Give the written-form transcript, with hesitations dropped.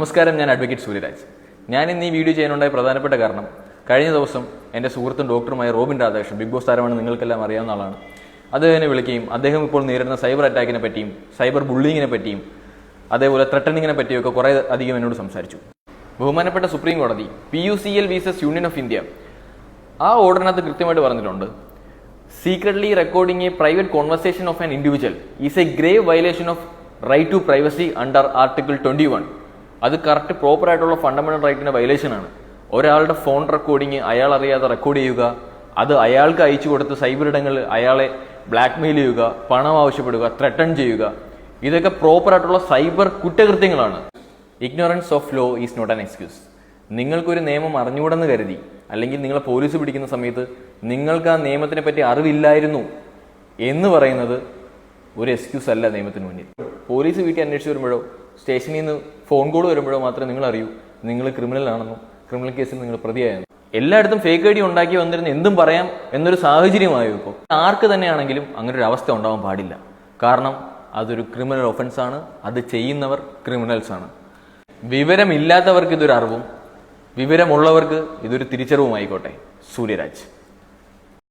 നമസ്കാരം, ഞാൻ അഡ്വക്കേറ്റ് സൂര്യരാജ്. ഞാൻ ഇന്ന് ഈ വീഡിയോ ചെയ്യാനുണ്ടായ പ്രധാനപ്പെട്ട കാരണം, കഴിഞ്ഞ ദിവസം എൻ്റെ സുഹൃത്തും ഡോക്ടറുമായ റോബിൻ രാധാകൃഷ്ണൻ, ബിഗ് ബോസ് താരമാണ്, നിങ്ങൾക്കെല്ലാം അറിയാവുന്ന ആളാണ്. അദ്ദേഹത്തിനെ വിളിക്കുകയും അദ്ദേഹം ഇപ്പോൾ നേരിടുന്ന സൈബർ അറ്റാക്കിനെ പറ്റിയും സൈബർ ബുള്ളിങ്ങിനെ പറ്റിയും അതേപോലെ ത്രെട്ടനിങ്ങിനെ പറ്റിയൊക്കെ കുറേ അധികം എന്നോട് സംസാരിച്ചു. ബഹുമാനപ്പെട്ട സുപ്രീം കോടതി PUCL vs union of India ആ ഓർഡറിനകത്ത് കൃത്യമായിട്ട് പറഞ്ഞിട്ടുണ്ട്, secretly recording a private conversation of an individual is a grave violation of right to privacy under article 21. അത് കറക്റ്റ് പ്രോപ്പർ ആയിട്ടുള്ള ഫണ്ടമെന്റൽ റൈറ്റിന്റെ വയലേഷൻ ആണ്. ഒരാളുടെ ഫോൺ റെക്കോർഡിങ് അയാൾ അറിയാതെ റെക്കോർഡ് ചെയ്യുക, അത് അയാൾക്ക് അയച്ചു കൊടുത്ത് സൈബർ ഇടങ്ങളിൽ അയാളെ ബ്ലാക്ക്മെയിൽ ചെയ്യുക, പണം ആവശ്യപ്പെടുക, ത്രെട്ടൺ ചെയ്യുക, ഇതൊക്കെ പ്രോപ്പർ ആയിട്ടുള്ള സൈബർ കുറ്റകൃത്യങ്ങളാണ്. Ignorance of law is not an excuse. നിങ്ങൾക്കൊരു നിയമം അറിഞ്ഞുകൂടെന്ന് കരുതി, അല്ലെങ്കിൽ നിങ്ങളെ പോലീസ് പിടിക്കുന്ന സമയത്ത് നിങ്ങൾക്ക് ആ നിയമത്തിനെ പറ്റി അറിവില്ലായിരുന്നു എന്ന് പറയുന്നത് ഒരു എക്സ്ക്യൂസ് അല്ല നിയമത്തിന് മുന്നിൽ. പോലീസ് വീട്ടിൽ അന്വേഷിച്ച് വരുമ്പോഴോ സ്റ്റേഷനിൽ നിന്ന് ഫോൺ കോൾ വരുമ്പോഴോ മാത്രമേ നിങ്ങൾ അറിയൂ നിങ്ങൾ ക്രിമിനൽ ആണെന്നും ക്രിമിനൽ കേസിൽ നിങ്ങൾ പ്രതിയായെന്നും. എല്ലായിടത്തും ഫേക്ക് ഐഡി ഉണ്ടാക്കി വന്നിരുന്ന എന്തും പറയാം എന്നൊരു സാഹചര്യമായോ ഇപ്പോൾ. ആർക്ക് തന്നെയാണെങ്കിലും അങ്ങനെ ഒരു അവസ്ഥ ഉണ്ടാവാൻ പാടില്ല. കാരണം അതൊരു ക്രിമിനൽ ഒഫൻസ് ആണ്. അത് ചെയ്യുന്നവർ ക്രിമിനൽസ് ആണ്. വിവരമില്ലാത്തവർക്ക് ഇതൊരു അറിവും വിവരമുള്ളവർക്ക് ഇതൊരു തിരിച്ചറിവുമായിക്കോട്ടെ. സൂര്യരാജ്.